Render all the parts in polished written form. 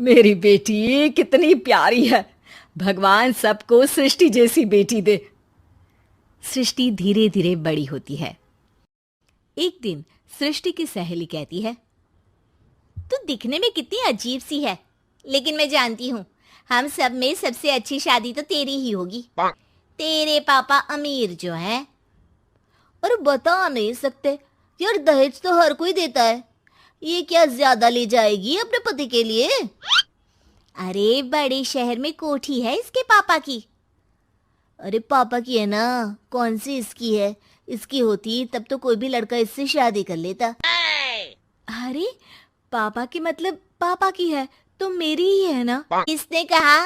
मेरी बेटी कितनी प्यारी है। भगवान सबको सृष्टि जैसी बेटी दे। सृष्टि धीरे धीरे बड़ी होती है। एक दिन सृष्टि की सहेली कहती है, तू दिखने में कितनी अजीब सी है, लेकिन मैं जानती हूँ हम सब में सबसे अच्छी शादी तो तेरी ही होगी। तेरे पापा अमीर जो है। और बता नहीं सकते यार, दहेज तो हर कोई देता है, ये क्या ज्यादा ले जाएगी अपने पति के लिए? अरे बड़े शहर में कोठी है इसके पापा की। अरे पापा की है ना, कौन सी इसकी है? इसकी होती तब तो कोई भी लड़का इससे शादी कर लेता। अरे पापा की मतलब पापा की है तो मेरी ही है ना? किसने कहा?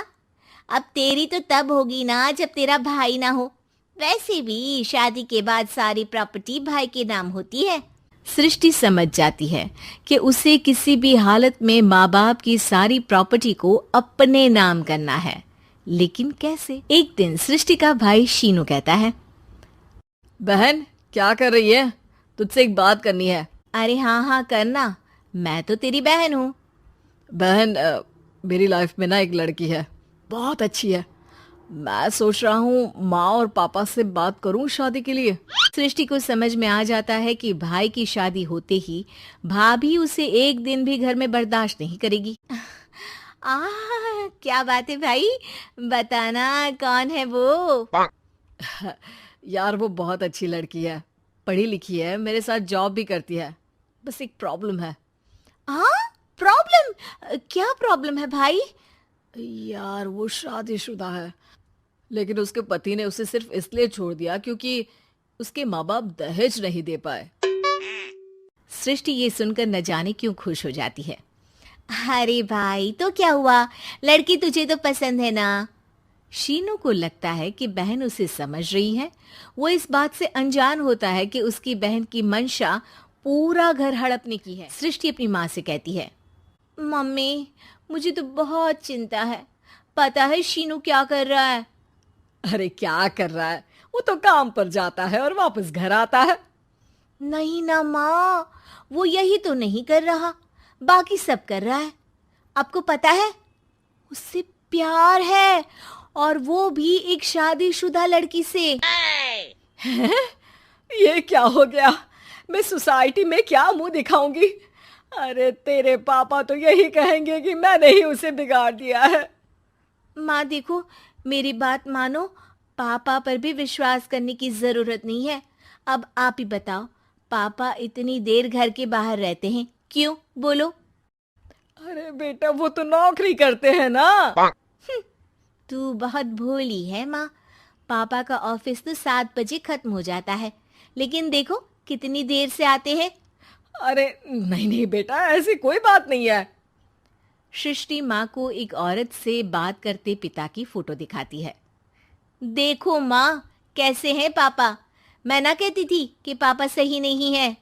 अब तेरी तो तब होगी ना जब तेरा भाई ना हो। वैसे भी शादी के बाद सारी प्रॉपर्टी भाई के नाम होती है। सृष्टि समझ जाती है कि उसे किसी भी हालत में माँ बाप की सारी प्रॉपर्टी को अपने नाम करना है, लेकिन कैसे? एक दिन सृष्टि का भाई शीनू कहता है, बहन क्या कर रही है? तुझसे एक बात करनी है। अरे हाँ हाँ करना, मैं तो तेरी बहन हूँ। बहन मेरी लाइफ में ना एक लड़की है, बहुत अच्छी है। मैं सोच रहा हूँ माँ और पापा से बात करूँ शादी के लिए। सृष्टि को समझ में आ जाता है कि भाई की शादी होते ही भाभी उसे एक दिन भी घर में बर्दाश्त नहीं करेगी। क्या बात है भाई, बताना कौन है वो? यार वो बहुत अच्छी लड़की है, पढ़ी लिखी है, मेरे साथ जॉब भी करती है। बस एक प्रॉब्लम है। हाँ प्रॉब्लम? क्या प्रॉब्लम है भाई? यार वो शादीशुदा है, लेकिन उसके पति ने उसे सिर्फ इसलिए छोड़ दिया क्योंकि उसके माँ बाप दहेज नहीं दे पाए। सृष्टि ये सुनकर न जाने क्यों खुश हो जाती है। अरे भाई तो क्या हुआ, लड़की तुझे तो पसंद है ना? शीनू को लगता है कि बहन उसे समझ रही है। वो इस बात से अनजान होता है कि उसकी बहन की मंशा पूरा घर हड़पने की है। सृष्टि अपनी माँ से कहती है, मम्मी मुझे तो बहुत चिंता है। पता है शीनू क्या कर रहा है? अरे क्या कर रहा है? वो तो काम पर जाता है और वापस घर आता है। नहीं ना माँ, वो यही तो नहीं कर रहा, बाकी सब कर रहा है। आपको पता है उससे प्यार है, और वो भी एक शादीशुदा लड़की से। हैं? ये क्या हो गया? मैं सोसाइटी में क्या मुंह दिखाऊंगी? अरे तेरे पापा तो यही कहेंगे कि मैंने ही उसे बिगाड़ दिया है। माँ देखो, मेरी बात मानो, पापा पर भी विश्वास करने की जरूरत नहीं है। अब आप ही बताओ, पापा इतनी देर घर के बाहर रहते हैं क्यों? बोलो। अरे बेटा वो तो नौकरी करते हैं ना। तू बहुत भोली है माँ। पापा का ऑफिस तो 7 बजे खत्म हो जाता है, लेकिन देखो कितनी देर से आते हैं। अरे नहीं नहीं बेटा, ऐसी कोई बात नहीं है। सृष्टि माँ को एक औरत से बात करते पिता की फोटो दिखाती है। देखो माँ, कैसे हैं पापा? मैं ना कहती थी कि पापा सही नहीं है।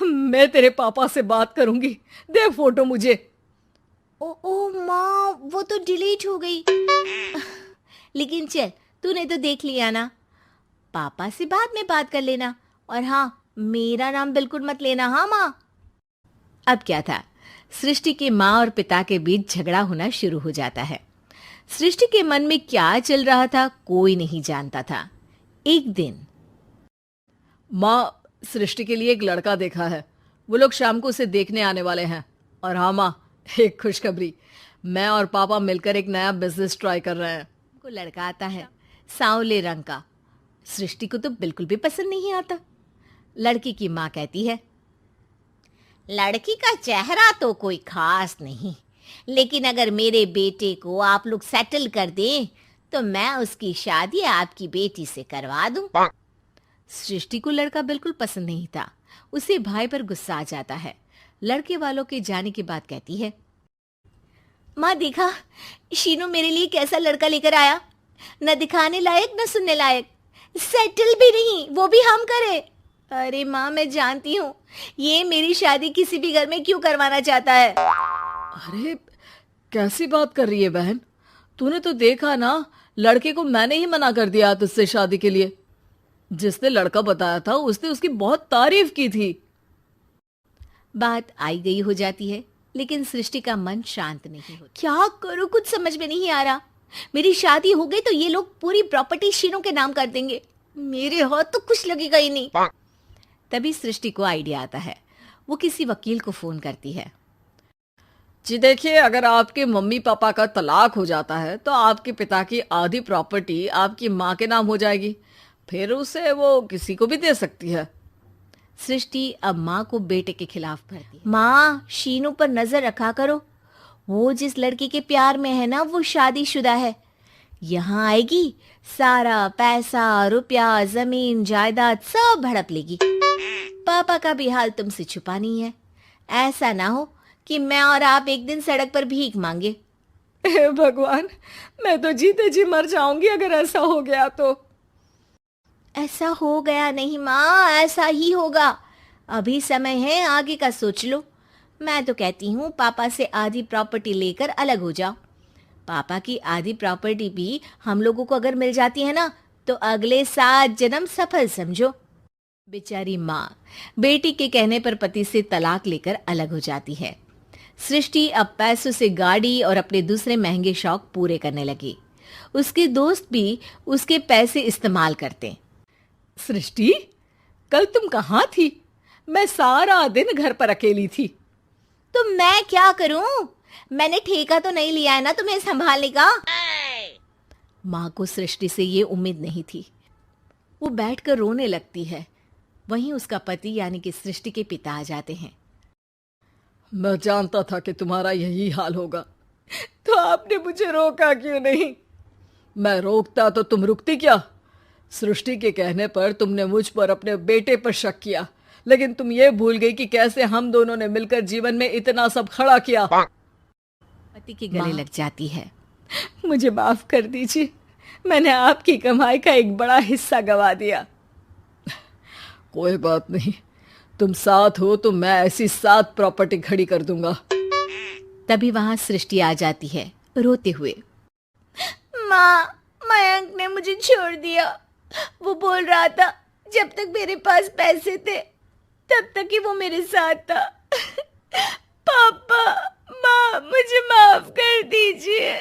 मैं तेरे पापा से बात करूंगी, दे फोटो मुझे। ओ माँ, वो तो डिलीट हो गई। लेकिन चल, तूने तो देख लिया ना। पापा से बाद में बात कर लेना, और हाँ, मेरा नाम बिल्कुल मत लेना। हाँ माँ। अब क्या था, सृष्टि के माँ और पिता के बीच झगड़ा होना शुरू हो जाता है। सृष्टि के मन में क्या चल रहा था कोई नहीं जानता था। एक दिन, माँ सृष्टि के लिए एक लड़का देखा है, वो लोग शाम को उसे देखने आने वाले हैं। और हाँ माँ, एक खुशखबरी, मैं और पापा मिलकर एक नया बिजनेस ट्राई कर रहे हैं। को लड़का आता है, सांवले रंग का। सृष्टि को तो बिल्कुल भी पसंद नहीं आता। लड़की की माँ कहती है, लड़की का चेहरा तो कोई खास नहीं, लेकिन अगर मेरे बेटे को आप लोग सेटल कर दें तो मैं उसकी शादी आपकी बेटी से करवा दूं। सृष्टि को लड़का बिल्कुल पसंद नहीं था। उसे भाई पर गुस्सा आ जाता है। लड़के वालों के जाने के बाद कहती है, माँ देखा, शीनू मेरे लिए कैसा लड़का लेकर आया, न दिखाने लायक न सुनने लायक, सेटल भी नहीं, वो भी हम करे। अरे माँ, मैं जानती हूँ ये मेरी शादी किसी भी घर में क्यों करवाना चाहता है। अरे कैसी बात कर रही है बहन? तूने तो देखा ना, लड़के को मैंने ही मना कर दिया तुझसे शादी के लिए। जिसने लड़का बताया था उसने उसकी बहुत तारीफ की थी। बात आई गई हो जाती है। लेकिन सृष्टि का मन शांत नहीं होता। क्या करूं, कुछ समझ में नहीं आ रहा। मेरी शादी हो गई तो ये लोग पूरी प्रॉपर्टी शीनू के नाम कर देंगे, मेरे हाथ तो कुछ लगेगा ही नहीं। तभी सृष्टि को आइडिया आता है। वो किसी वकील को फोन करती है। जी देखिए, अगर आपके मम्मी पापा का तलाक हो जाता है तो आपके पिता की आधी प्रॉपर्टी आपकी माँ के नाम हो जाएगी, फिर उसे वो किसी को भी दे सकती है। सृष्टि अब माँ को बेटे के खिलाफ भरती है। माँ, शीनू पर नजर रखा करो, वो जिस लड़की के प्यार में है ना, वो शादीशुदा है। यहाँ आएगी, सारा पैसा, रुपया, जमीन, जायदाद सब हड़प लेगी। पापा का भी हाल तुमसे छुपा नहीं है। ऐसा ना हो कि मैं और आप एक दिन सड़क पर भीख मांगे। हे भगवान, मैं तो जीते जी मर जाऊंगी अगर ऐसा हो गया तो। ऐसा हो गया नहीं माँ, ऐसा ही होगा। अभी समय है, आगे का सोच लो। मैं तो कहती हूँ पापा से आधी प्रॉपर्टी लेकर अलग हो जाओ। पापा की आधी प्रॉपर्टी भी हम लोगों को अगर मिल जाती है ना, तो अगले 7 जन्म सफल समझो। बेचारी माँ बेटी के कहने पर पति से तलाक लेकर अलग हो जाती है। सृष्टि अब पैसों से गाड़ी और अपने दूसरे महंगे शौक पूरे करने लगी। उसके दोस्त भी उसके पैसे इस्तेमाल करते। सृष्टि, कल तुम कहाँ थी? मैं सारा दिन घर पर अकेली थी। तो मैं क्या करूं? मैंने ठेका तो नहीं लिया है ना तुम्हें संभालने का। माँ को सृष्टि से ये उम्मीद नहीं थी। वो बैठकर रोने लगती है। वहीं उसका पति यानी कि सृष्टि के पिता आ जाते हैं। मैं जानता था कि तुम्हारा यही हाल होगा, तो आपने मुझे रोका क्यों नहीं? मैं रोकता तो तुम रुकती क्या? सृष्टि के कहने पर तुमने मुझ पर अपने बेटे पर शक किया, लेकिन तुम ये भूल गई कि कैसे हम दोनों ने मिलकर जीवन में इतना सब खड़ा किया। पति के गले लग जाती है। मुझे माफ कर दीजिए, मैंने आपकी कमाई का एक बड़ा हिस्सा गवा दिया। कोई बात नहीं, तुम साथ हो तो मैं ऐसी 7 प्रॉपर्टी खड़ी कर दूंगा। तभी वहां सृष्टि आ जाती है रोते हुए। माँ, मयंक ने मुझे छोड़ दिया। वो बोल रहा था जब तक मेरे पास पैसे थे तब तक ही वो मेरे साथ था। पापा, माँ, मुझे माफ कर दीजिए।